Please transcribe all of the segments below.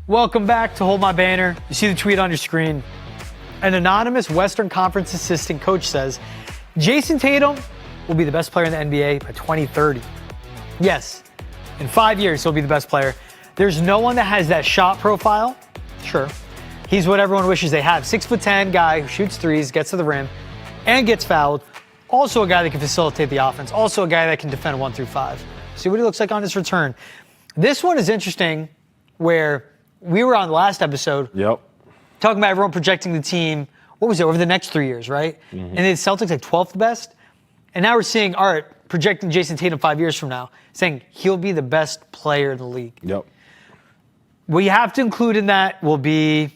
Welcome back to Hold My Banner. You see the tweet on your screen. An anonymous Western Conference assistant coach says Jayson Tatum will be the best player in the NBA by 2030. Yes, in 5 years he'll be the best player. There's no one that has that shot profile. Sure, he's what everyone wishes they have. 6'10" guy who shoots threes, gets to the rim, and gets fouled. Also a guy that can facilitate the offense. Also a guy that can defend 1 through 5. See what he looks like on his return. This one is interesting where we were on the last episode. Yep. Talking about everyone projecting the team, what was it, over the next 3 years, right? Mm-hmm. And the Celtics like 12th best. And now we're seeing Art projecting Jayson Tatum 5 years from now, saying he'll be the best player in the league. Yep. What you have to include in that will be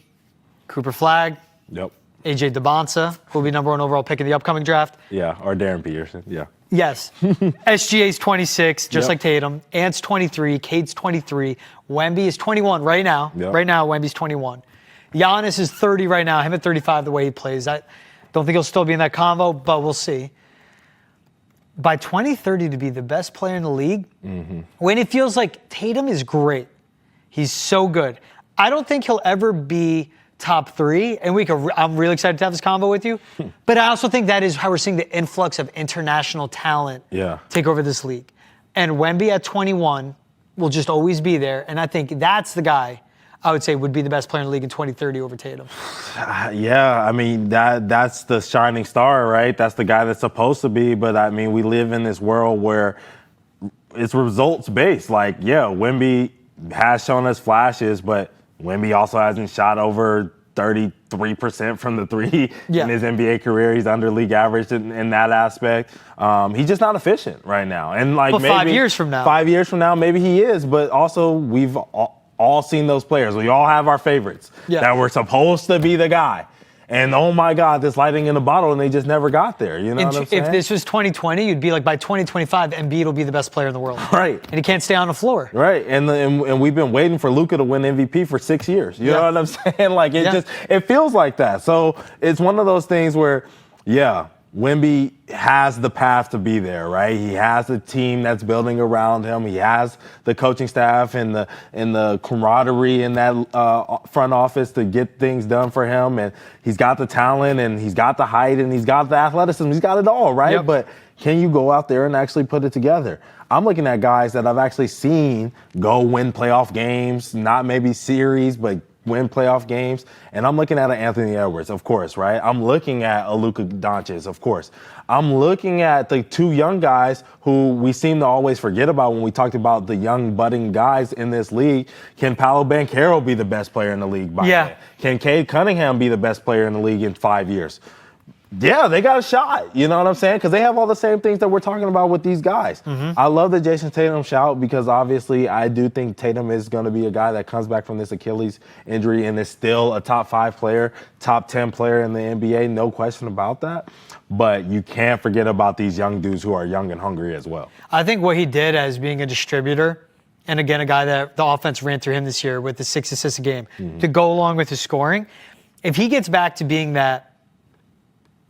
Cooper Flagg. Yep. AJ DeBonsa will be number 1 overall pick in the upcoming draft. Yeah, or Darren Peterson, yeah. Yes. SGA's 26, just Yep. like Tatum. Ant's 23, Cade's 23. Wemby is 21 right now. Yep. Right now, Wemby's 21. Giannis is 30 right now. Him at 35 the way he plays. I don't think he'll still be in that combo, but we'll see. By 2030 to be the best player in the league, when it feels like Tatum is great. He's so good. I don't think he'll ever be top 3, and I'm really excited to have this combo with you. But I also think that is how we're seeing the influx of international talent take over this league. And Wemby at 21 will just always be there, and I think that's the guy I would say would be the best player in the league in 2030 over Tatum. Yeah, I mean, that's the shining star, right? That's the guy that's supposed to be, but I mean, we live in this world where it's results-based. Like, yeah, Wemby has shown us flashes, but Wemby also hasn't shot over 33% from the three in his NBA career. He's under league average in that aspect. He's just not efficient right now. And like, but maybe 5 years from now. 5 years from now, maybe he is. But also, we've all seen those players. We all have our favorites that were supposed to be the guy. And oh my God, this lightning in a bottle, and they just never got there. You know what I'm saying? If this was 2020, you'd be like, by 2025, Embiid will be the best player in the world. Right. And he can't stay on the floor. Right. And we've been waiting for Luka to win MVP for 6 years. You know what I'm saying? Like, it feels like that. So it's one of those things where, Wemby has the path to be there, right? He has a team that's building around him. He has the coaching staff and the camaraderie in that front office to get things done for him. And he's got the talent, and he's got the height, and he's got the athleticism. He's got it all, right? Yep. But can you go out there and actually put it together? I'm looking at guys that I've actually seen go win playoff games, not maybe series, but win playoff games. And I'm looking at an Anthony Edwards, of course, right? I'm looking at a Luka Doncic, of course. I'm looking at the 2 young guys who we seem to always forget about when we talked about the young budding guys in this league. Can Paolo Banchero be the best player in the league by then? Can Cade Cunningham be the best player in the league in 5 years? Yeah, they got a shot. You know what I'm saying? Because they have all the same things that we're talking about with these guys. I love the Jayson Tatum shout because obviously I do think Tatum is going to be a guy that comes back from this Achilles injury and is still a top 5 player, top 10 player in the NBA. No question about that. But you can't forget about these young dudes who are young and hungry as well. I think what he did as being a distributor, and again, a guy that the offense ran through him this year with the 6 assists a game, to go along with his scoring, if he gets back to being that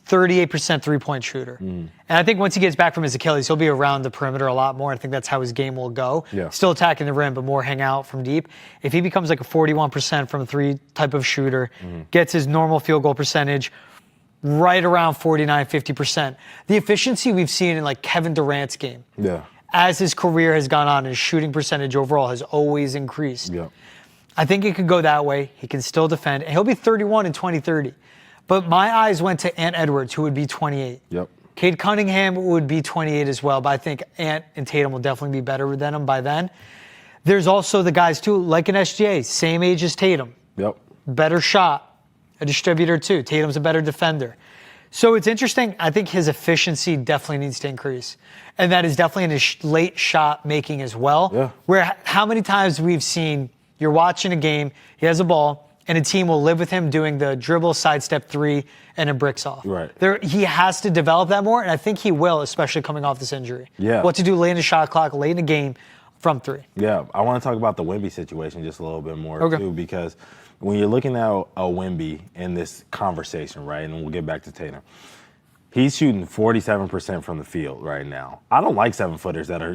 38% three-point shooter. And I think once he gets back from his Achilles, he'll be around the perimeter a lot more. I think that's how his game will go. Still attacking the rim, but more hang out from deep. If he becomes like a 41% from 3 type of shooter, gets his normal field goal percentage right around 49, 50%. The efficiency we've seen in like Kevin Durant's game, as his career has gone on, his shooting percentage overall has always increased. I think it could go that way. He can still defend, and he'll be 31 in 2030. But my eyes went to Ant Edwards, who would be 28. Cade Cunningham would be 28 as well, but I think Ant and Tatum will definitely be better than him by then. There's also the guys, too, like an SGA, same age as Tatum. Better shot, a distributor, too. Tatum's a better defender. So it's interesting. I think his efficiency definitely needs to increase. And that is definitely in his late shot making as well. Where how many times we've seen, you're watching a game, he has a ball, and a team will live with him doing the dribble, sidestep 3, and a bricks off. He has to develop that more, and I think he will, especially coming off this injury. What to do late in the shot clock, late in the game, from 3. I want to talk about the Wemby situation just a little bit more, too, because when you're looking at a Wemby in this conversation, right, and we'll get back to Tatum, he's shooting 47% from the field right now. I don't like 7-footers that are,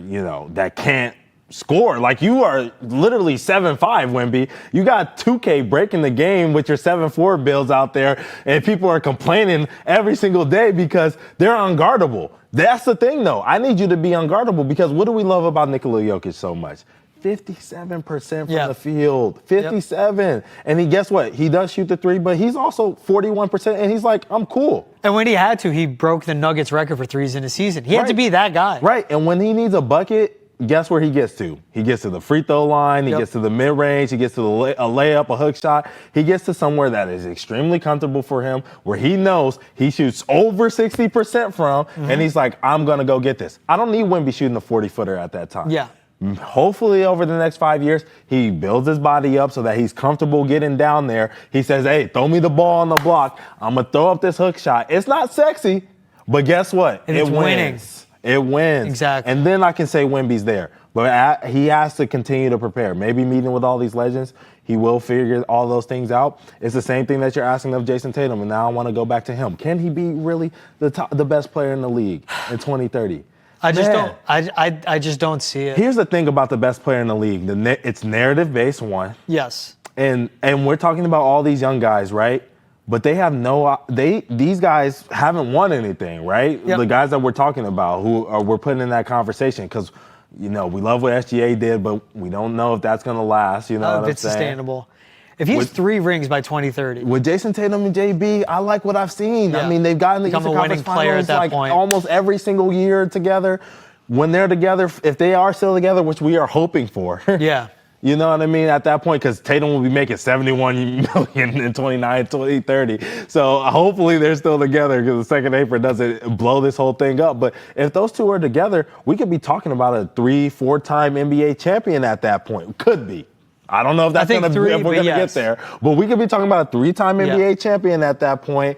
that can't score. Like, you are literally 7-5, Wemby. You got 2K breaking the game with your 7-4 builds out there, and people are complaining every single day because they're unguardable. That's the thing, though. I need you to be unguardable because what do we love about Nikola Jokic so much? 57% from the field. 57. Yep. And guess what? He does shoot the three, but he's also 41%, and he's like, I'm cool. And when he had to, he broke the Nuggets record for threes in a season. He had to be that guy. Right. And when he needs a bucket, guess where he gets to? He gets to the free throw line. He gets to the mid-range. He gets to a layup, a hook shot. He gets to somewhere that is extremely comfortable for him, where he knows he shoots over 60% from, and he's like, I'm going to go get this. I don't need Wemby shooting a 40-footer at that time. Yeah. Hopefully over the next 5 years, he builds his body up so that he's comfortable getting down there. He says, hey, throw me the ball on the block. I'm going to throw up this hook shot. It's not sexy, but guess what? It wins. It wins. Exactly. And then I can say Wemby's there. But he has to continue to prepare. Maybe meeting with all these legends, he will figure all those things out. It's the same thing that you're asking of Jayson Tatum, and now I want to go back to him. Can he be really the best player in the league in 2030? I just don't see it. Here's the thing about the best player in the league. It's narrative-based, one. Yes. And we're talking about all these young guys, right? But they have these guys haven't won anything, right? Yep. The guys that we're talking about we're putting in that conversation because, we love what SGA did, but we don't know if that's going to last, what I'm saying? If it's sustainable. If he has 3 rings by 2030. With Jayson Tatum and JB, I like what I've seen. Yeah. I mean, they've gotten the Eastern Conference Finals like almost every single year together. When they're together, if they are still together, which we are hoping for. Yeah. You know what I mean? At that point, because Tatum will be making $71 million in 2030. So hopefully they're still together because the second apron doesn't blow this whole thing up. But if those two are together, we could be talking about a 3-4-time NBA champion at that point. Could be. I don't know if that's going to be if we're going to get there. But we could be talking about a 3-time NBA champion at that point.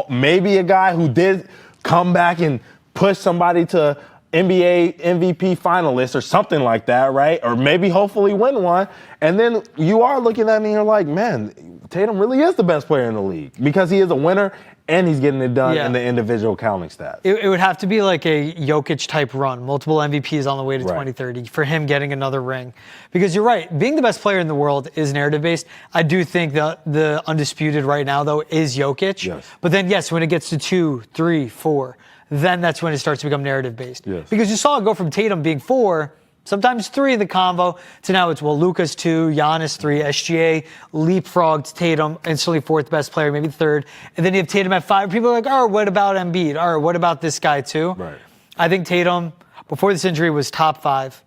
Maybe a guy who did come back and push somebody to NBA MVP finalist or something like that, right? Or maybe hopefully win one. And then you are looking at it and you're like, man, Tatum really is the best player in the league because he is a winner and he's getting it done in the individual counting stats. It would have to be like a Jokic-type run, multiple MVPs on the way to 2030 for him getting another ring. Because you're right, being the best player in the world is narrative-based. I do think the undisputed right now, though, is Jokic. Yes. But then, yes, when it gets to 2, 3, 4, then that's when it starts to become narrative-based. Yes. Because you saw it go from Tatum being 4, sometimes 3 in the convo, to now it's, Luka's 2, Giannis 3, SGA leapfrogged Tatum, instantly 4th best player, maybe 3rd. And then you have Tatum at 5. People are like, oh, what about Embiid? Or what about this guy too? Right. I think Tatum, before this injury, was top 5.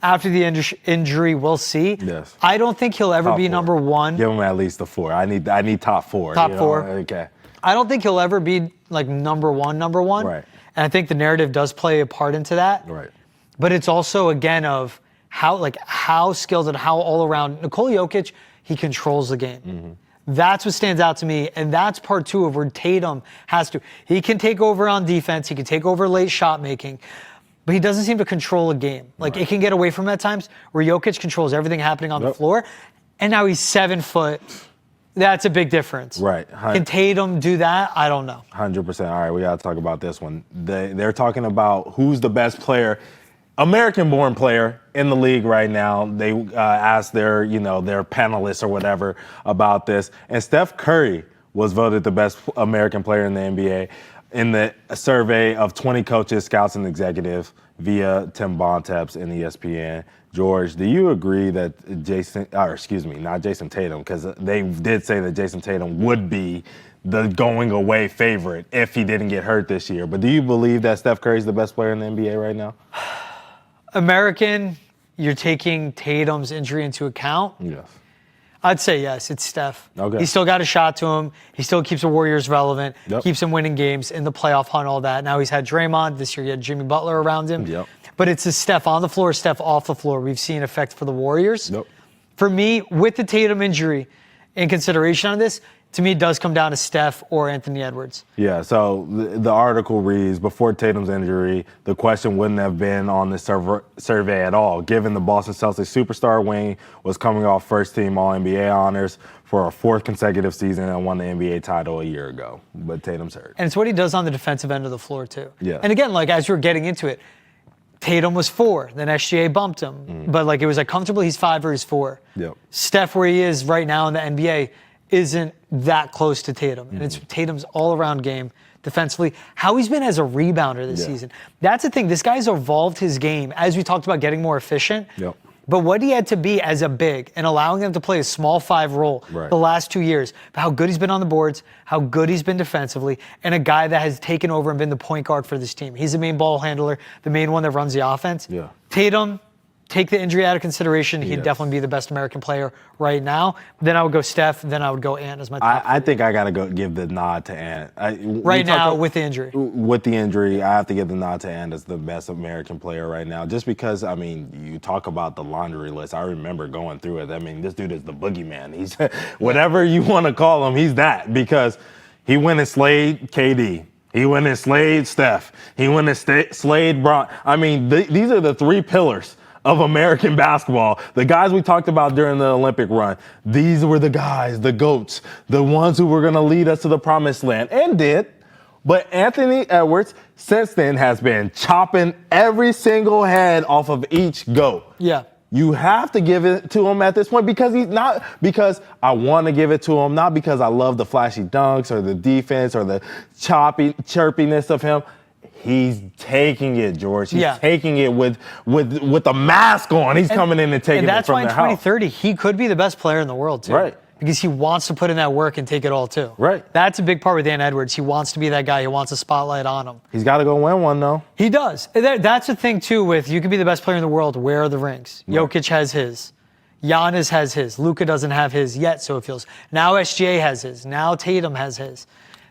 After the injury, we'll see. Yes. I don't think he'll ever be number 1. Give him at least a 4. I need top 4. Top 4. Okay. I don't think he'll ever be like number one. Right. And I think the narrative does play a part into that. Right. But it's also, again, of how skilled and how all around. Nikola Jokic, he controls the game. Mm-hmm. That's what stands out to me. And that's part 2 of where Tatum has to. He can take over on defense. He can take over late shot making. But he doesn't seem to control a game. It can get away from him at times where Jokic controls everything happening on the floor. And now he's 7 foot. That's a big difference. Right. Can Tatum do that? I don't know. 100%. All right, we got to talk about this one. They're talking about who's the best player, American-born player in the league right now. They asked their panelists or whatever about this. And Steph Curry was voted the best American player in the NBA in the survey of 20 coaches, scouts, and executives via Tim Bontemps and ESPN. George, do you agree that not Jayson Tatum, because they did say that Jayson Tatum would be the going away favorite if he didn't get hurt this year. But do you believe that Steph Curry's the best player in the NBA right now? American, you're taking Tatum's injury into account? Yes. I'd say yes, it's Steph. Okay. He's still got a shot to him. He still keeps the Warriors relevant, Yep. keeps them winning games in the playoff hunt, all that. Now he's had Draymond. This year he had Jimmy Butler around him. Yep. But it's a Steph on the floor, Steph off the floor. We've seen effect for the Warriors. Yep. For me, with the Tatum injury in consideration on this, to me, it does come down to Steph or Anthony Edwards. Yeah, so the article reads, before Tatum's injury, the question wouldn't have been on the survey at all, given the Boston Celtics superstar wing was coming off first-team All-NBA honors for a 4th consecutive season and won the NBA title a year ago. But Tatum's hurt. And it's what he does on the defensive end of the floor, too. Yeah. And again, as we're getting into it, Tatum was 4. Then SGA bumped him. But like it was like comfortably he's 5 or he's 4. Yep. Steph, where he is right now in the NBA, isn't that close to Tatum. And it's Tatum's all-around game defensively. How he's been as a rebounder this season. That's the thing. This guy's evolved his game, as we talked about getting more efficient. Yep. But what he had to be as a big and allowing him to play a small 5 role the last 2 years, how good he's been on the boards, how good he's been defensively, and a guy that has taken over and been the point guard for this team. He's the main ball handler, the main one that runs the offense. Yeah. Tatum, take the injury out of consideration. He'd definitely be the best American player right now. Then I would go Steph. Then I would go Ant as my top. I think I got to go give the nod to Ant. Right now, with the injury. With the injury, I have to give the nod to Ant as the best American player right now. Just because, I mean, you talk about the laundry list. I remember going through it. I mean, this dude is the boogeyman. He's whatever you want to call him, he's that. Because he went and slayed KD. He went and slayed Steph. He went and slayed Bron. I mean, these are the 3 pillars of American basketball. The guys we talked about during the Olympic run, these were the guys, the GOATs, the ones who were going to lead us to the promised land, and did. But Anthony Edwards, since then, has been chopping every single head off of each GOAT. Yeah. You have to give it to him at this point because he's not because I want to give it to him, not because I love the flashy dunks or the defense or the chirpiness of him. He's taking it, George. He's taking it with a mask on. He's coming in and taking it from the house. And that's why in 2030, he could be the best player in the world, too. Right. Because he wants to put in that work and take it all, too. Right. That's a big part with Dan Edwards. He wants to be that guy. He wants a spotlight on him. He's got to go win one, though. He does. That's the thing, too, with you can be the best player in the world. Where are the rings? Right. Jokic has his. Giannis has his. Luka doesn't have his yet, so it feels. Now SGA has his. Now Tatum has his.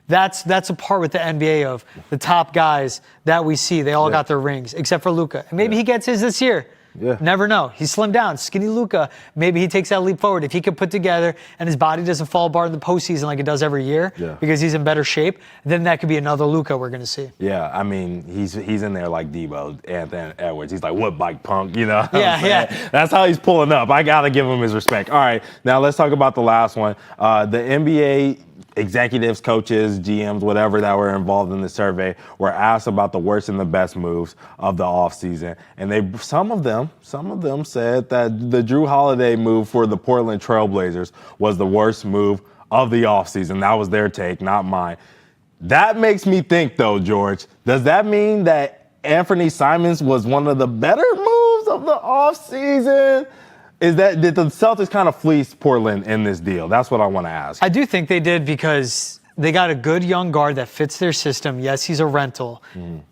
That's a part with the NBA of the top guys that we see. They all got their rings, except for Luka. And maybe he gets his this year. Yeah. Never know. He's slimmed down. Skinny Luka. Maybe he takes that leap forward. If he can put together and his body doesn't fall apart in the postseason like it does every year because he's in better shape, then that could be another Luka we're going to see. Yeah, I mean, he's in there like Debo, Anthony Edwards. He's like, what bike punk, you know? Yeah. That's how he's pulling up. I got to give him his respect. All right, now let's talk about the last one. The NBA executives, coaches, GMs, whatever that were involved in the survey were asked about the worst and the best moves of the offseason. And some of them said that the Drew Holiday move for the Portland Trailblazers was the worst move of the offseason. That was their take, not mine. That makes me think, though, George, does that mean that Anthony Simons was one of the better moves of the offseason? Did the Celtics kind of fleece Portland in this deal? That's what I want to ask. I do think they did because they got a good young guard that fits their system. Yes, he's a rental,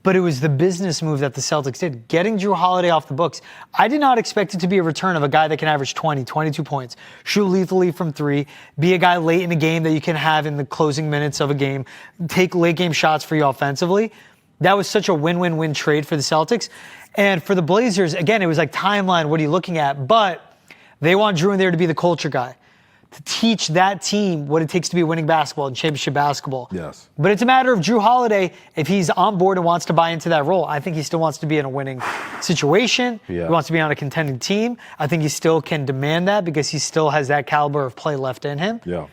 but it was the business move that the Celtics did. Getting Drew Holiday off the books, I did not expect it to be a return of a guy that can average 20, 22 points, shoot lethally from 3, be a guy late in a game that you can have in the closing minutes of a game, take late game shots for you offensively. That was such a win-win-win trade for the Celtics. And for the Blazers, again, it was like timeline, what are you looking at? But they want Drew in there to be the culture guy, to teach that team what it takes to be winning basketball and championship basketball. Yes. But it's a matter of Drew Holiday, if he's on board and wants to buy into that role. I think he still wants to be in a winning situation. Yeah. He wants to be on a contending team. I think he still can demand that because he still has that caliber of play left in him. Yeah.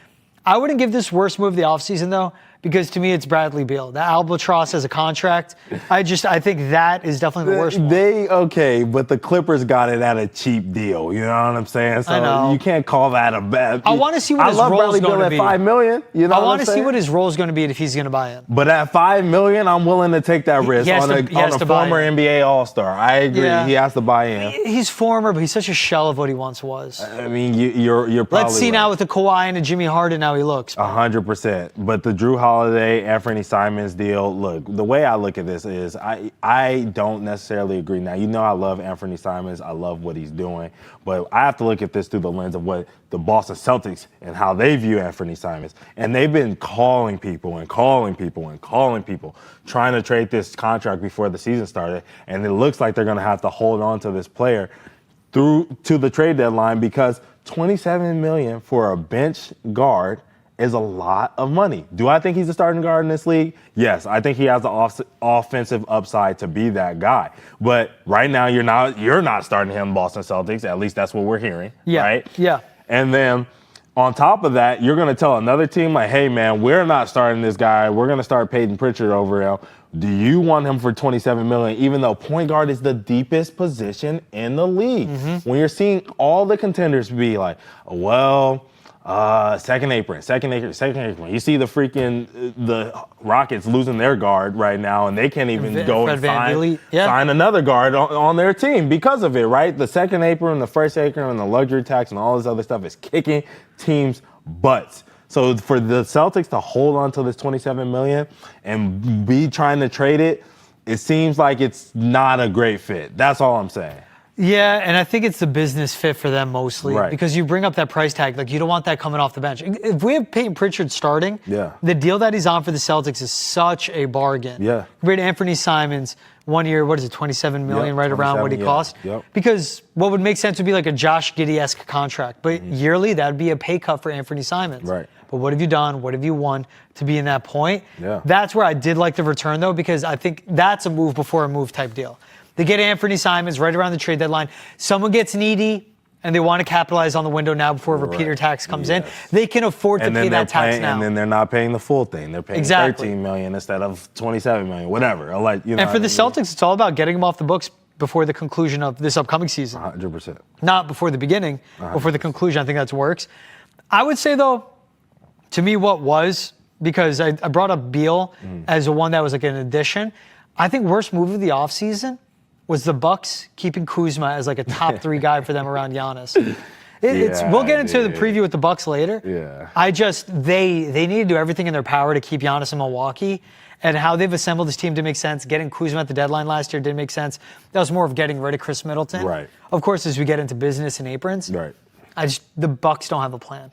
I wouldn't give this worst move of the offseason, though, because to me it's Bradley Beal. The albatross as a contract, I think that is definitely the worst one. Okay, but the Clippers got it at a cheap deal. You know what I'm saying? So I know. You can't call that a bad. I want to see what his role is going to be. I love Bradley Beal at $5 million. You know I want to see saying? what his role is going to be if he's going to buy in. But at $5 million, I'm willing to take that risk on a former NBA All-Star. I agree. Yeah. He has to buy in. He's former, but he's such a shell of what he once was. I mean, you're probably Let's see right. now with the Kawhi and the Jimmy Harden how he looks. 100%. But the Drew Holiday, Anthony Simons deal, look, the way I look at this is I don't necessarily agree. Now, you know I love Anthony Simons. I love what he's doing. But I have to look at this through the lens of what the Boston Celtics and how they view Anthony Simons. And they've been calling people, trying to trade this contract before the season started. And it looks like they're going to have to hold on to this player through to the trade deadline because $27 million for a bench guard is a lot of money. Do I think he's a starting guard in this league? Yes, I think he has the offensive upside to be that guy. But right now, you're not starting him, Boston Celtics. At least that's what we're hearing. Yeah. Right? Yeah. And then on top of that, you're going to tell another team like, hey, man, we're not starting this guy. We're going to start Peyton Pritchard over him. Do you want him for $27 million, even though point guard is the deepest position in the league? When you're seeing all the contenders be like, well, second apron. You see the Rockets losing their guard right now, and they can't even go and sign another guard on their team because of it, right? The second apron, the first apron, and the luxury tax and all this other stuff is kicking teams' butts. So for the Celtics to hold on to this $27 million and be trying to trade it, it seems like it's not a great fit. That's all I'm saying. Yeah, and I think it's the business fit for them mostly because you bring up that price tag. Like, you don't want that coming off the bench. If we have Peyton Pritchard starting, the deal that he's on for the Celtics is such a bargain. Yeah. Compared to Anthony Simons, 1 year, what is it, $27 million, right around what he cost? Because what would make sense would be like a Josh Giddey-esque contract. But yearly, that would be a pay cut for Anthony Simons. Right. But what have you done? What have you won to be in that point? Yeah. That's where I did like the return, though, because I think that's a move before a move type deal. They get Anthony Simons right around the trade deadline. Someone gets needy, and they want to capitalize on the window now before a repeater tax comes in. They can afford to pay that tax now. And then they're not paying the full thing. They're paying $13 million instead of $27 million, whatever. And for the Celtics, it's all about getting them off the books before the conclusion of this upcoming season. 100%. Not before the beginning, before the conclusion. I think that works. I would say, though, to me, because I brought up Beal as the one that was like an addition. I think worst move of the offseason was the Bucks keeping Kuzma as like a top 3 guy for them around Giannis. We'll get into the preview with the Bucks later. Yeah. They need to do everything in their power to keep Giannis in Milwaukee, and how they've assembled this team to make sense. Getting Kuzma at the deadline last year didn't make sense. That was more of getting rid of Chris Middleton. Right. Of course, as we get into business and aprons. Right. The Bucks don't have a plan.